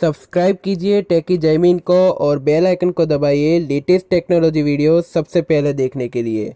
Subscribe कीजिए टेकी जयमीन को और बेल आइकन को दबाइए लेटेस्ट टेक्नोलॉजी वीडियो सबसे पहले देखने के लिए।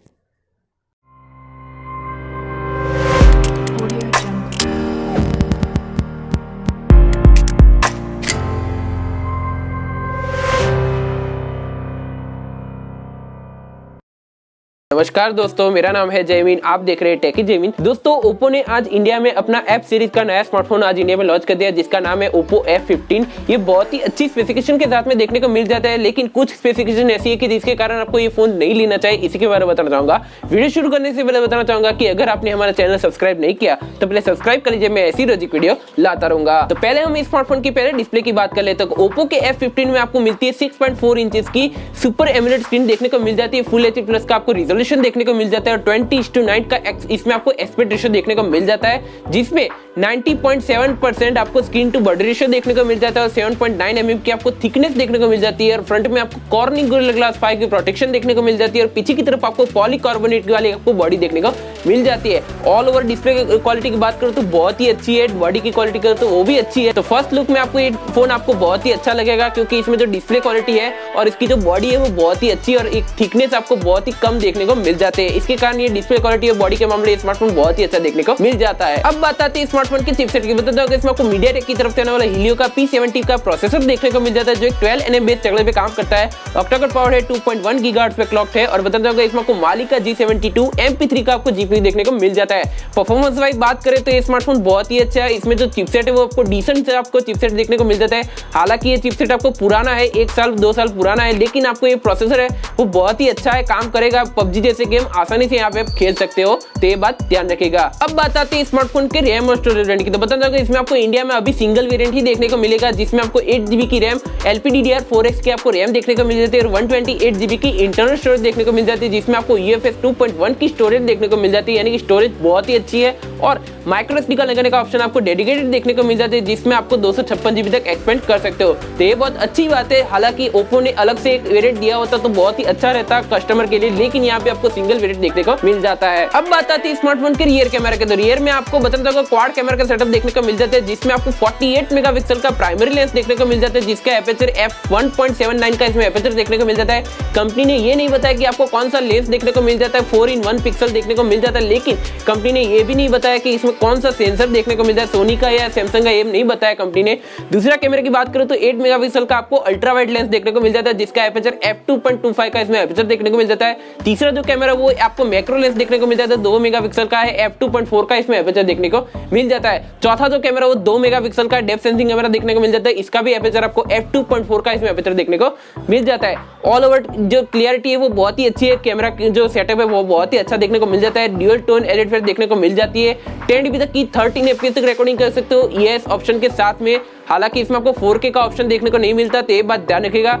नमस्कार दोस्तों, मेरा नाम है जयमीन। आप देख रहे हैं टेकी जयमीन। दोस्तों, ओप्पो ने आज इंडिया में अपना एफ सीरीज का नया स्मार्टफोन आज इंडिया में लॉन्च कर दिया, जिसका नाम है ओप्पो F15। ये बहुत ही अच्छी स्पेसिफिकेशन के साथ में देखने को मिल जाता है, लेकिन कुछ स्पेसिफिकेशन ऐसी है कि जिसके कारण आपको ये फोन नहीं लेना चाहिए। इसी के बारे में बताना चाहूंगा। वीडियो शुरू करने से पहले बताना चाहूंगा कि अगर आपने हमारा चैनल सब्सक्राइब नहीं किया तो पहले सब्सक्राइब कर लीजिए, मैं ऐसी रोजी वीडियो लाता रहूंगा। तो पहले हम इस स्मार्टफोन की पहले डिस्प्ले की बात कर लेते हैं। ओप्पो के F15 में आपको मिलती है 6.4 इंचेस की सुपर एमोलेड स्क्रीन देखने को मिल जाती है। फुल एचडी प्लस का आपको रिजोल्यूशन देखने को मिल जाता है और 20:9 का इसमें आपको एस्पेक्ट रेशियो देखने को मिल जाता है, जिसमें 90.7% आपको स्क्रीन टू बॉडी रेशियो देखने को मिल जाता है और 7.9 mm की आपको थिकनेस देखने को मिल जाती है। और फ्रंट में आपको कॉर्निंग गोरिल्ला ग्लास 5 की प्रोटेक्शन देखने को मिल जाती है और पीछे की तरफ आपको पॉलीकार्बोनेट वाली आपको बॉडी देखने को मिल जाती है। ऑल ओवर डिस्प्ले क्वालिटी की बात करूं तो बहुत ही अच्छी है, बॉडी की क्वालिटी करूं तो वो भी अच्छी है। तो फर्स्ट लुक में आपको ये फोन आपको बहुत ही अच्छा लगेगा, क्योंकि इसमें जो डिस्प्ले क्वालिटी है और इसकी जो बॉडी है वो बहुत ही अच्छी और एक थिकनेस आपको बहुत ही कम देखने को मिल जाते हैं। इसके कारण ये डिस्प्ले क्वालिटी और बॉडी के मामले स्मार्टफोन बहुत ही अच्छा देखने को मिल जाता है। अब बात आती है स्मार्टफोन के चिपसेट की। बताता हूं इसमें आपको मीडियाटेक की तरफ से आने वाला हीलियो का P70 का प्रोसेसर देखने को मिल जाता है, जो एक 12 nm बेस टेक्नोलॉजी पे काम करता है। ऑक्टा-कोर पावर है, 2.1 गीगाहर्ट्ज पे क्लॉक है। और बताता हूं इसमें आपको माली का G72 MP3 का आपको जीपीयू देखने को मिल जाता है। परफॉर्मेंस वाइज बात करें तो ये स्मार्टफोन बहुत ही अच्छा है। इसमें जो चिपसेट है वो आपको डिसेंट से आपको चिपसेट देखने को मिल जाता है। हालांकि ये चिपसेट आपको पुराना है, 1 साल 2 साल पुराना है, लेकिन आपको ये प्रोसेसर है वो बहुत ही अच्छा है, काम करेगा। पबजी जैसे गेम आसानी से यहाँ पे आप खेल सकते हो, तो ये बात ध्यान रखिएगा। अब बात आती है स्मार्टफोन के रैम और स्टोरेज वेरिएंट की। तो बता दूं इसमें आपको इंडिया में अभी सिंगल वेरिएंट ही देखने को मिलेगा, जिसमें आपको 8GB की रैम LPDDR4X की आपको रैम देखने को मिल जाती है और 128GB की इंटरनल स्टोरेज देखने को मिल जाती है, जिसमें आपको UFS 2.1 की स्टोरेज देखने को मिल जाती है, यानी कि स्टोरेज बहुत ही अच्छी है। और माइक्रो SD का लगाने का ऑप्शन आपको डेडिकेटेड देखने को मिल जाती है, जिसमें आपको 256GB तक एक्सपेंड कर सकते हो, तो ये बहुत अच्छी बात है। हालांकि ओप्पो ने अलग से एक वेरिएंट दिया होता तो बहुत ही अच्छा रहता कस्टमर के लिए, लेकिन यहाँ पे आपको सिंगल वेरिएंट देखने को मिल जाता है। अब बात आती है स्मार्टफोन के रियर कैमरा के। तो रियर में आपको बताता हूं क्वाड कैमरा का सेटअप देखने को मिल जाता है, जिसमें आपको 48 मेगापिक्सल का प्राइमरी लेंस देखने को मिल जाता है, जिसका एपर्चर f1.79 का इसमें एपर्चर देखने को मिल जाता है। कंपनी ने ये नहीं बताया कि आपको कौन सा लेंस देखने को मिल जाता है, 4-in-1 पिक्सल देखने को मिल जाता है, लेकिन कंपनी ने ये भी नहीं बताया कि इसमें कौन सा सेंसर देखने को मिल जाता है, सोनी का या सैमसंग का, ये नहीं बताया कंपनी ने। दूसरा कैमरे की बात करूं तो 8 मेगापिक्सल का आपको अल्ट्रा वाइड लेंस देखने को मिल जाता है, जिसका एपर्चर f2.25 का इसमें एपर्चर देखने को मिल जाता है। तीसरा जो कैमरा वो आपको मैक्रो लेंस देखने को मिल जाता है, 2 मेगापिक्सल का है, f2.4 का इसमें एपर्चर देखने को मिल जाता है। चौथा जो कैमरा वो 2 मेगापिक्सल का डेप्थ सेंसिंग कैमरा देखने को मिल जाता है, इसका भी एपर्चर आपको f2.4 का इसमें एपर्चर देखने को मिल जाता है। ऑल ओवर जो क्लियरिटी है वो बहुत ही अच्छी है, कैमरा जो सेटअप है वो बहुत ही अच्छा देखने को मिल जाता है। ड्यूअल टोन एडिट फेस देखने को मिल जाती है। 10dB तक की 13 FPS तक रिकॉर्डिंग कर सकते हो ES ऑप्शन के साथ में। हालांकि इसमें आपको 4K का ऑप्शन देखने को नहीं मिलता, तो ये बात ध्यान रखिएगा।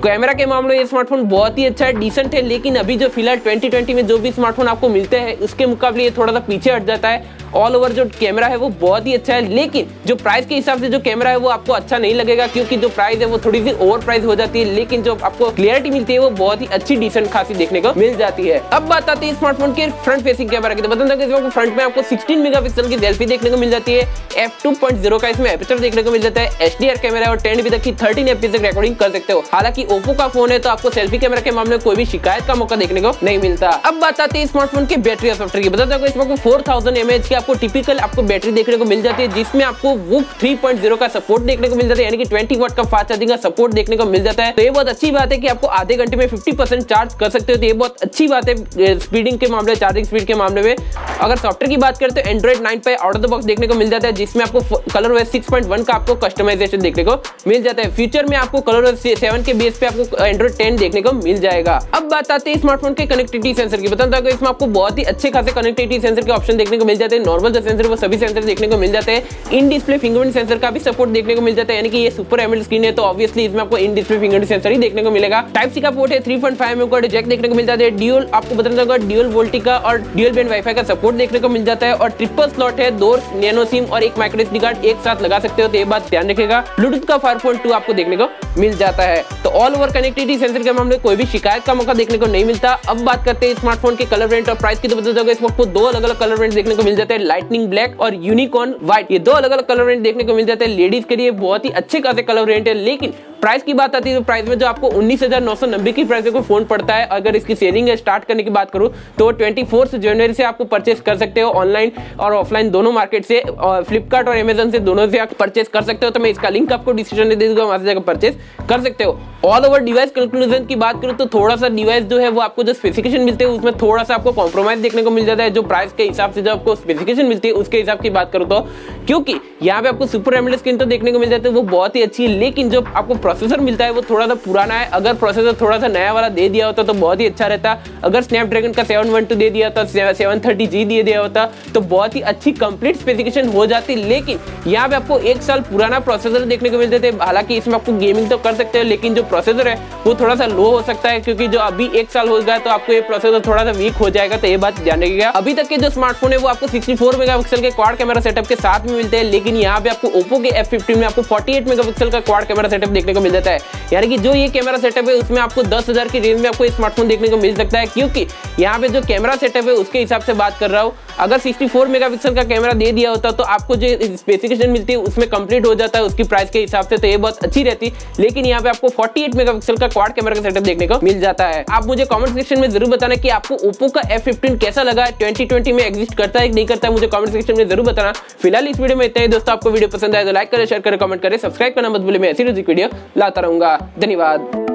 कैमरा के मामले में ये स्मार्टफोन बहुत ही अच्छा है, डिसेंट है, लेकिन अभी जो फिलहाल 2020 में जो भी स्मार्टफोन आपको मिलते हैं उसके मुकाबले ये थोड़ा सा पीछे हट जाता है। ऑल ओवर जो कैमरा है वो बहुत ही अच्छा है, लेकिन जो प्राइस के हिसाब से जो कैमरा है वो आपको अच्छा नहीं लगेगा, क्योंकि जो प्राइस है वो थोड़ी सी ओवर प्राइस हो जाती है, लेकिन जो आपको क्लियरिटी मिलती है वो बहुत ही अच्छी डिसेंट खासी देखने को मिल जाती है। अब बात आती है स्मार्टफोन के फ्रंट फेसिंग कैमरा की। तो बता दूं फ्रंट में आपको 16 मेगापिक्सल की सेल्फी देखने को मिल जाती है, f2.0 का इसमें एपर्चर देखने को मिल जाता है, HDR कैमरा और 10dB तक की 13 FPS तक रिकॉर्डिंग कर सकते हो। हालांकि ओप्पो का फोन है तो आपको सेल्फी कैमरा के मामले में कोई भी शिकायत का मौका देखने को नहीं मिलता। अब बात आती है स्मार्टफोन के बैटरी और सॉफ्टवेयर की। बता दूं इसमें आपको 4000 mAh की आपको टिपिकल आपको बैटरी देखने को मिल जाती है, जिसमें आपको वूक 3.0 का सपोर्ट देखने को मिल जाता है, यानी कि 20 वाट का फास्ट चार्जिंग का सपोर्ट देखने को मिल जाता है। तो ये बहुत अच्छी बात है कि आपको आधे घंटे में 50% चार्ज कर सकते हो, तो ये बहुत अच्छी बात है स्पीडिंग के मामले, चार्जिंग स्पीड के मामले में। अगर सॉफ्टवेयर की बात करें तो एंड्रॉइड 9 पे आउट ऑफ द बॉक्स देखने को मिल जाता है, जिसमें आपको ColorOS 6.1 का आपको कस्टमाइजेशन देखने को मिल जाता है। फ्यूचर में आपको ColorOS 7 के बेस पे आपको एंड्रॉइड 10 देखने को मिल जाएगा। अब बात आती है स्मार्टफोन के कनेक्टिविटी सेंसर की। बताता हूं इसमें आपको बहुत ही अच्छे खासे कनेक्टिविटी सेंसर के ऑप्शन देखने को मिल जाते हैं। नॉर्मल जो सेंसर वो सभी सेंसर देखने को मिल जाते हैं। इन डिस्प्ले फिंगरप्रिंट सेंसर का भी सपोर्ट देखने को मिल जाता है, यानी कि ये सुपर एमोलेड स्क्रीन है तो ऑब्वियसली इसमें आपको इन डिस्प्ले फिंगरप्रिंट सेंसर ही देखने को मिलेगा। टाइप सी का पोर्ट है, 3.5 mm का जैक देखने को मिल जाता है। ड्यूल आपको बताना होगा ड्यूल वोल्टी का और ड्यूल बैंड वाईफाई का सपोर्ट देखने को मिल जाता है और ट्रिपल स्लॉट है, 2 नैनो सिम और एक माइक्रो SD कार्ड एक साथ लगा सकते हो, तो ये बात ध्यान रखिएगा। ब्लूटूथ का 5.2 आपको देखने को मिल जाता है। तो ऑल ओवर कनेक्टिविटी सेंसर के मामले में कोई भी शिकायत का मौका देखने को नहीं मिलता। अब बात करते हैं स्मार्टफोन के कलर वेरिएंट और प्राइस की। तो बताता हूं इसमें आपको 2 अलग-अलग कलर वेरिएंट देखने को मिल जाते है लाइटनिंग ब्लैक और यूनिकॉर्न व्हाइट। ये दो अलग अलग कलर वेरिएंट देखने को मिल जाते हैं। लेडीज के लिए बहुत ही अच्छे खासे कलर वेरिएंट है। लेकिन प्राइस की बात आती है तो प्राइस में जो आपको 19,990 की प्राइस में फोन पड़ता है, अगर इसकी सेलिंग स्टार्ट करने की बात करूं तो 24 जनवरी से आपको परचेस कर सकते हो ऑनलाइन और ऑफलाइन दोनों मार्केट से, फ्लिपकार्ट और अमेजन से दोनों से आप परचेस कर सकते हो। तो मैं इसका लिंक आपको डिस्क्रिप्शन में दे दूंगा, वहां से जाकर परचेस कर सकते हो। ऑल ओवर डिवाइस कंक्लूजन की बात करूं तो थोड़ा सा डिवाइस जो है वो आपको जो स्पेसिफिकेशन मिलते हैं उसमें थोड़ा सा आपको कॉम्प्रोमाइज देखने को मिल जाता है, जो प्राइस के हिसाब से जो आपको स्पेसिफिकेशन मिलती है उसके हिसाब की बात करूं तो, क्योंकि यहाँ पे आपको सुपर एमोलेड स्क्रीन तो देखने को मिल जाती है, वो बहुत ही अच्छी है। लेकिन जो आपको प्रोसेसर मिलता है वो थोड़ा सा पुराना है। अगर प्रोसेसर थोड़ा सा नया वाला दे दिया होता तो बहुत ही अच्छा रहता। अगर स्नैपड्रैगन का 712 दे दिया होता, 730G दे दिया होता तो बहुत ही अच्छी कंप्लीट स्पेसिफिकेशन हो जाती। लेकिन यहाँ पे आपको 1 साल पुराना प्रोसेसर देखने को मिल जाते हैं। हालांकि इसमें आपको गेमिंग तो कर सकते हो, लेकिन जो प्रोसेसर है वो थोड़ा सा लो हो सकता है, क्योंकि जो अभी 1 साल हो गया तो आपको ये प्रोसेसर थोड़ा सा वीक हो जाएगा। तो ये बात ध्यान रखिएगा। अभी तक के जो स्मार्टफोन है वो आपको 64 मेगापिक्सल के क्वाड कैमरा सेटअप के साथ में मिलते हैं, लेकिन यहाँ पे आपको ओप्पो के F15 में आपको 48 मेगापिक्सल का क्वाड कैमरा सेटअप देखने को मिल जाता है। यानी कि जो ये कैमरा सेटअप है उसमें आपको 10,000 की रेंज में आपको स्मार्टफोन देखने को मिल सकता है, क्योंकि यहाँ पे जो कैमरा सेटअप है उसके हिसाब से बात कर रहा हूँ। अगर 64 मेगापिक्सल का कैमरा दे दिया होता तो आपको जो स्पेसिफिकेशन मिलती है उसमें कंप्लीट हो जाता है उसकी प्राइस के हिसाब से, तो ये बहुत अच्छी रहती। लेकिन यहाँ पे आपको 48 मेगापिक्सल का क्वाड कैमरा का सेटअप देखने को मिल जाता है। आप मुझे कमेंट सेक्शन में जरूर बताना कि आपको ओप्पो का F15 कैसा लगा है, 2020 में एग्जिस्ट करता है कि नहीं करता है, मुझे कमेंट सेक्शन में जरूर बताना। फिलहाल इस वीडियो में इतना ही दोस्तों। आपको वीडियो पसंद आए तो लाइक करें, शेयर करें, कमेंट करें, सब्सक्राइब करना मत भूलिए। मैं ऐसी रोज वीडियो लाता रहूंगा। धन्यवाद।